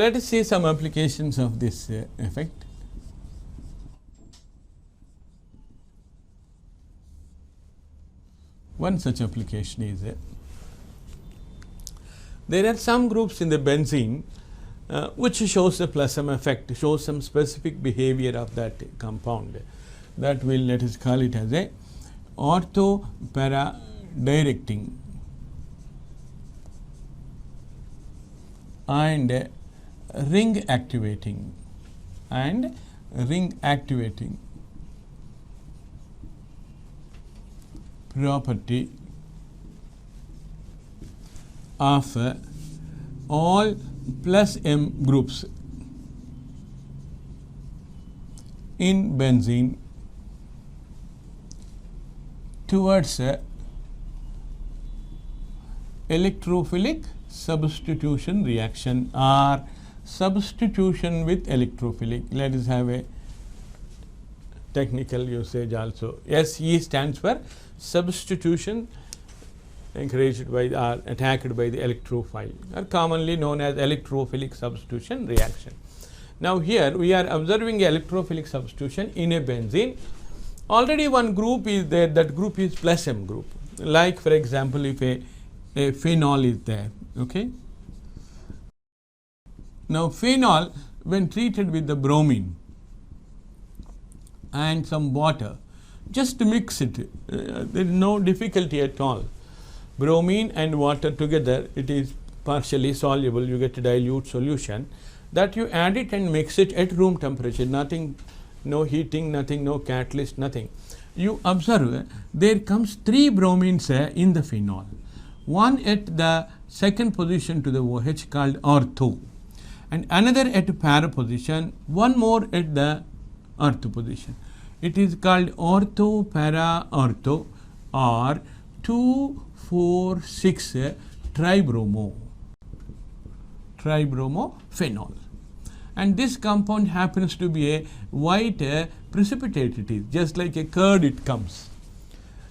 let us see some applications of this effect. One such application is there are some groups in the benzene which shows a plus M effect, shows some specific behavior of that compound. That will, let us call it as a ortho para directing and ring activating property of all plus M groups in benzene towards electrophilic substitution reaction or substitution with electrophilic. Let us have a technical usage also. SE stands for substitution encouraged by or attacked by the electrophile, or commonly known as electrophilic substitution reaction. Now here we are observing electrophilic substitution in a benzene. Already one group is there, that group is plus M group. Like for example, if a phenol is there, okay. Now phenol, when treated with the bromine and some water, just mix it, there is no difficulty at all. Bromine and water together, it is partially soluble, you get a dilute solution, that you add it and mix it at room temperature, nothing, no heating, nothing, no catalyst, nothing. You observe there comes 3 bromines in the phenol, one at the second position to the OH called ortho, and another at para position, one more at the ortho position. It is called ortho para ortho or 2,4,6 tribromo-phenol. And this compound happens to be a white precipitate, it is just like a curd it comes.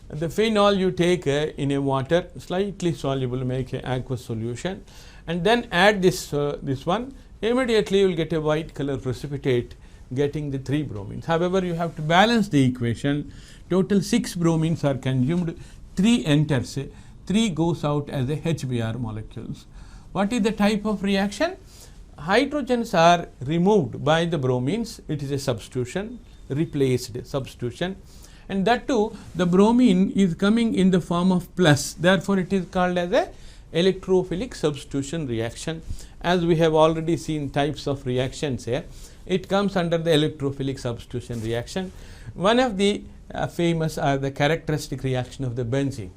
The phenol you take in a water, slightly soluble, make an aqueous solution, and then add this one, immediately you will get a white color precipitate getting the 3 bromines. However, you have to balance the equation. Total 6 bromines are consumed, 3 enters, 3 goes out as a HBr molecules. What is the type of reaction? Hydrogens are removed by the bromines, it is a substitution, replaced substitution, and that too the bromine is coming in the form of plus, therefore it is called as a electrophilic substitution reaction. As we have already seen types of reactions here, it comes under the electrophilic substitution reaction. One of the famous are the characteristic reaction of the benzene.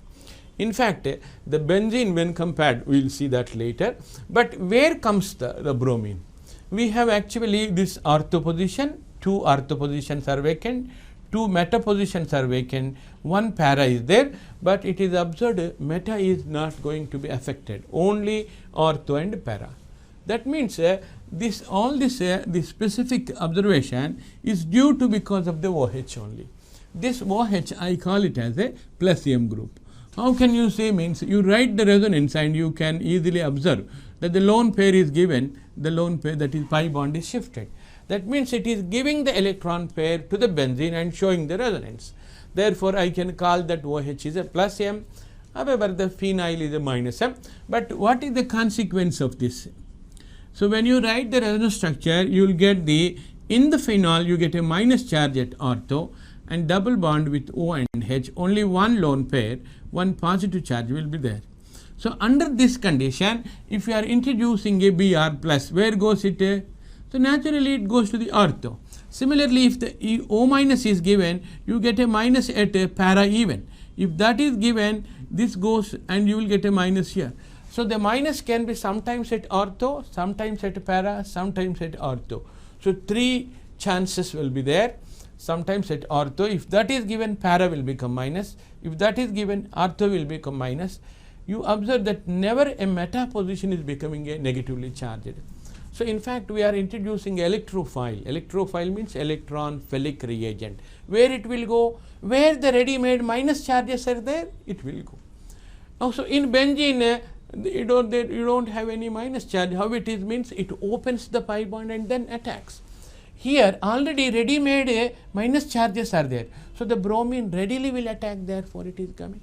In fact, the benzene when compared, we will see that later, but where comes the bromine? We have actually this ortho position, 2 ortho positions are vacant, 2 meta positions are vacant, 1 para is there, but it is observed meta is not going to be affected, only ortho and para. That means this specific observation is due to because of the OH only. This OH I call it as a plus M group. How can you say? Means you write the resonance and you can easily observe that the lone pair is given, the lone pair, that is pi bond is shifted. That means it is giving the electron pair to the benzene and showing the resonance. Therefore, I can call that OH is a plus M, however the phenyl is a minus M. But what is the consequence of this? So when you write the resonance structure, you will get in the phenol you get a minus charge at ortho and double bond with O and H, only one lone pair, one positive charge will be there. So under this condition, if you are introducing a Br plus, where goes it? So naturally it goes to the ortho. Similarly, if the O minus is given, you get a minus at a para even. If that is given, this goes and you will get a minus here. So the minus can be sometimes at ortho, sometimes at para, sometimes at ortho. So 3 chances will be there. Sometimes at ortho, if that is given, para will become minus, if that is given, ortho will become minus. You observe that never a meta position is becoming a negatively charged. So in fact, we are introducing electrophile. Electrophile means electron philic reagent. Where it will go? Where the ready made minus charges are there, it will go. Now, so in benzene, you don't have any minus charge. How it is means it opens the pi bond and then attacks. Here already ready-made minus charges are there. So the bromine readily will attack, therefore it is coming.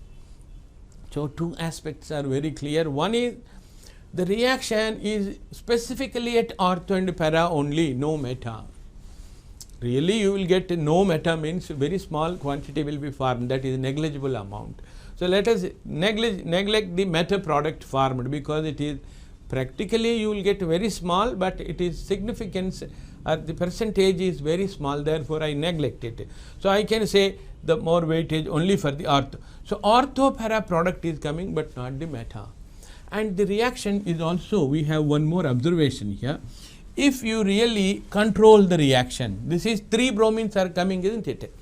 So two aspects are very clear. One is the reaction is specifically at ortho and para only, no meta. Really you will get no meta means very small quantity will be formed, that is negligible amount. So let us neglect the meta product formed, because it is practically you will get very small, but it is significance the percentage is very small, therefore I neglect it. So I can say the more weightage only for the ortho. So ortho para product is coming, but not the meta. And the reaction is also, we have one more observation here. If you really control the reaction, this is 3 bromines are coming, isn't it?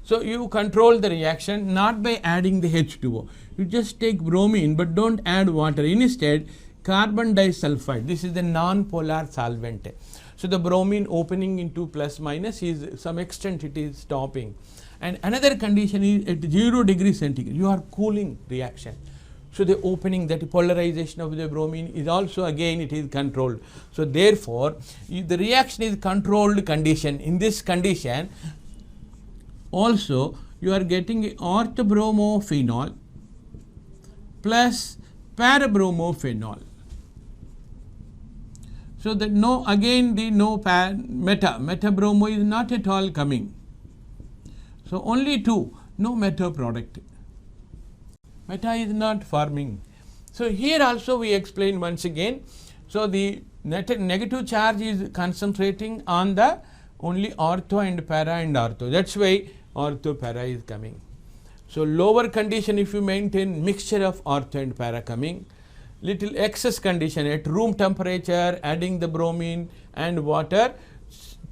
So you control the reaction not by adding the H2O. You just take bromine but don't add water. Instead, carbon disulfide, this is the non-polar solvent. So the bromine opening into plus minus is some extent it is stopping. And another condition is at 0 degree centigrade, you are cooling reaction. So the opening, that polarization of the bromine is also again it is controlled. So therefore, the reaction is controlled condition. In this condition, also you are getting orthobromophenol plus parabromophenol. So that no, again the no metabromo is not at all coming. So only 2, no meta product. Meta is not forming. So here also we explain once again. So the negative charge is concentrating on the only ortho and para and ortho. That's why ortho para is coming. So lower condition, if you maintain mixture of ortho and para coming, little excess condition at room temperature, adding the bromine and water,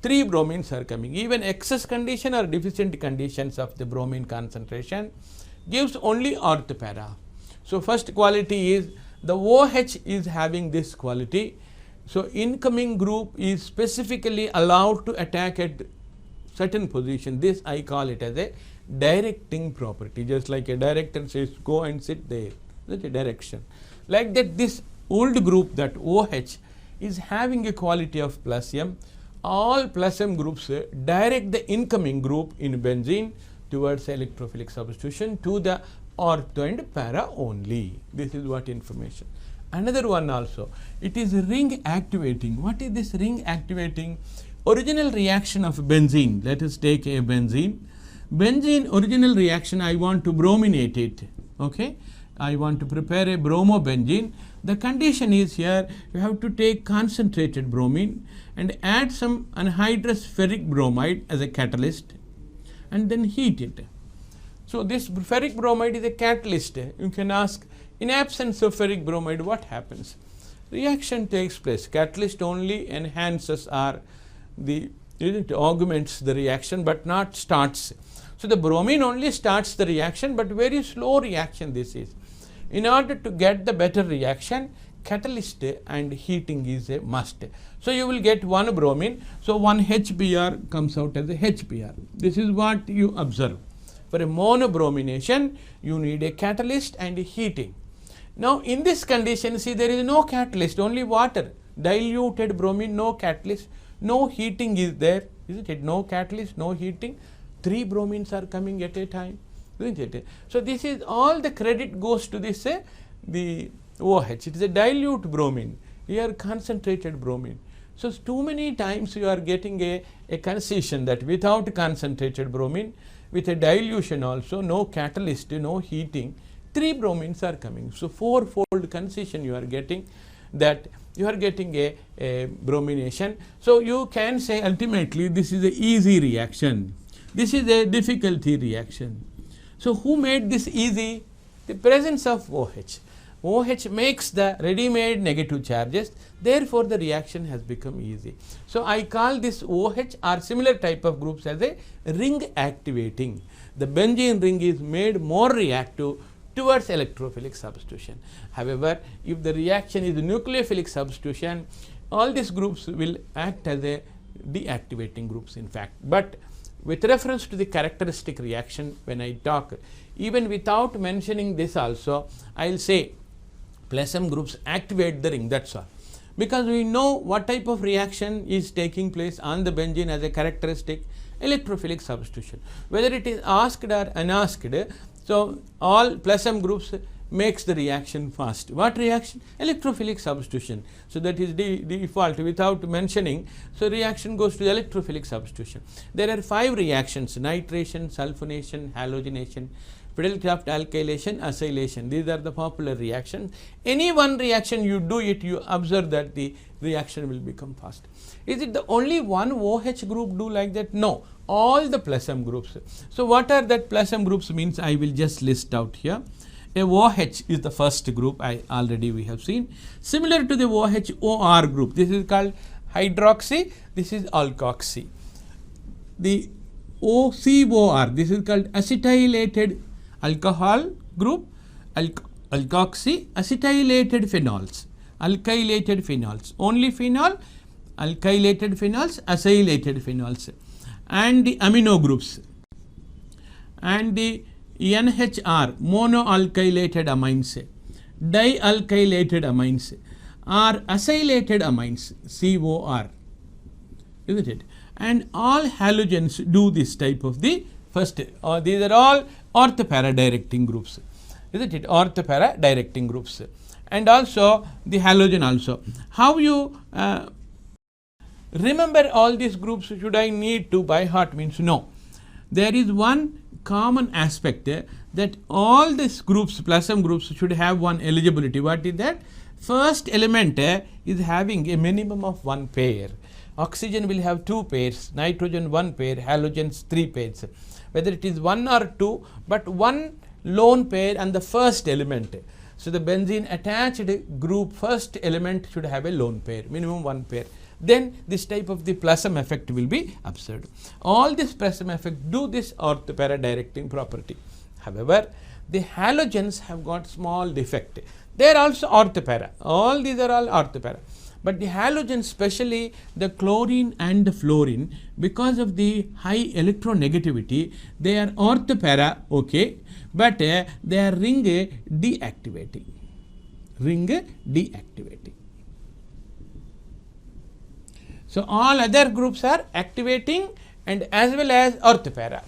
3 bromines are coming. Even excess condition or deficient conditions of the bromine concentration gives only ortho para. So first quality is the OH is having this quality. So incoming group is specifically allowed to attack at certain position. This I call it as a directing property, just like a director says go and sit there, that's a direction. Like that, this old group, that OH, is having a quality of plus M. All plus M groups direct the incoming group in benzene towards electrophilic substitution to the ortho and para only. This is what information. Another one also, it is ring activating. What is this ring activating? Original reaction of benzene. Let us take a benzene. Benzene original reaction, I want to brominate it. Okay, I want to prepare a bromobenzene. The condition is here, you have to take concentrated bromine and add some anhydrous ferric bromide as a catalyst and then heat it. So this ferric bromide is a catalyst. You can ask, in absence of ferric bromide, what happens? Reaction takes place. Catalyst only enhances or it augments the reaction, but not starts. So the bromine only starts the reaction, but very slow reaction this is. In order to get the better reaction, catalyst and heating is a must. So you will get one bromine, so one HBr comes out as a HBr. This is what you observe. For a monobromination, you need a catalyst and heating. Now in this condition, see, there is no catalyst, only water, diluted bromine, no catalyst, no heating is there, isn't it? No catalyst, no heating, 3 bromines are coming at a time, isn't it? So this is all the credit goes to this the OH. It is a dilute bromine, here concentrated bromine. So too many times you are getting a concision that without concentrated bromine, with a dilution also, no catalyst, no heating, 3 bromines are coming. So 4-fold concision you are getting, that you are getting a bromination. So you can say ultimately this is an easy reaction. This is a difficulty reaction. So who made this easy? The presence of OH. OH makes the ready-made negative charges, therefore the reaction has become easy. So I call this OH or similar type of groups as a ring activating. The benzene ring is made more reactive towards electrophilic substitution. However, if the reaction is nucleophilic substitution, all these groups will act as a deactivating groups in fact. But with reference to the characteristic reaction, when I talk, even without mentioning this also, I will say plus M groups activate the ring, that's all. Because we know what type of reaction is taking place on the benzene as a characteristic electrophilic substitution. Whether it is asked or unasked, so all plus M groups makes the reaction fast. What reaction? Electrophilic substitution. So that is the default without mentioning. So reaction goes to electrophilic substitution. There are 5 reactions: nitration, sulfonation, halogenation, Fidelcraft alkylation, acylation. These are the popular reactions. Any one reaction you do it, you observe that the reaction will become fast. Is it the only one OH group do like that? No, all the plus M groups. So what are that plus M groups means? I will just list out here. A OH is the first group, we have seen. Similar to the OH OR group, this is called hydroxy, this is alkoxy. The OCOR, this is called acetylated alcohol group, alkoxy, acetylated phenols, alkylated phenols, only phenol, alkylated phenols, acylated phenols, and the amino groups, and the NHR, monoalkylated amines, dialkylated amines, or acylated amines, COR, isn't it? And all halogens do this type of the first, these are all orthopara directing groups, isn't it? Orthopara directing groups, and also the halogen also. How you remember all these groups? Should I need to by heart? Means no. There is one common aspect that all these groups, plus M groups, should have one eligibility. What is that? First element is having a minimum of 1 pair. Oxygen will have 2 pairs, nitrogen 1 pair, halogens 3 pairs. Whether it is 1 or 2, but 1 lone pair and the first element. So the benzene attached group first element should have a lone pair, minimum 1 pair. Then this type of the plus M effect will be observed. All this plus M effect do this orthopara directing property. However, the halogens have got small defect. They are also orthopara. All these are all orthopara. But the halogens, especially the chlorine and the fluorine, because of the high electronegativity, they are orthopara, okay, but they are ring deactivating. Ring deactivating. So all other groups are activating and as well as orthopara.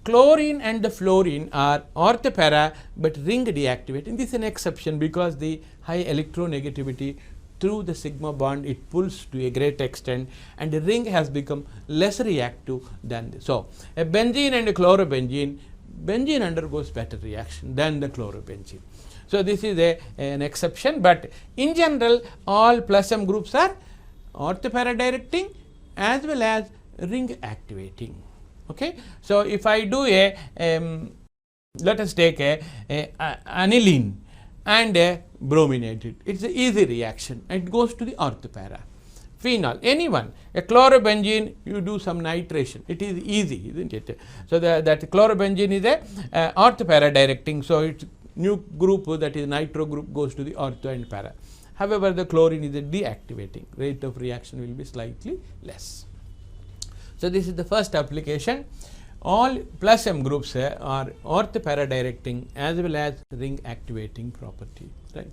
Chlorine and the fluorine are orthopara but ring deactivating. This is an exception because the high electronegativity through the sigma bond it pulls to a great extent and the ring has become less reactive than this. So a benzene and a chlorobenzene, benzene undergoes better reaction than the chlorobenzene. So this is an exception, but in general all plus M groups are orthopara directing as well as ring activating. Okay. So if I do let us take a aniline and brominate it, it's an easy reaction and it goes to the orthopara. Phenol, anyone, a chlorobenzene, you do some nitration, it is easy, isn't it? So that chlorobenzene is a orthopara directing, so its new group, that is nitro group, goes to the ortho and para. However, the chlorine is a deactivating, rate of reaction will be slightly less. So this is the first application. All plus M groups are orthopara directing as well as ring activating property, right.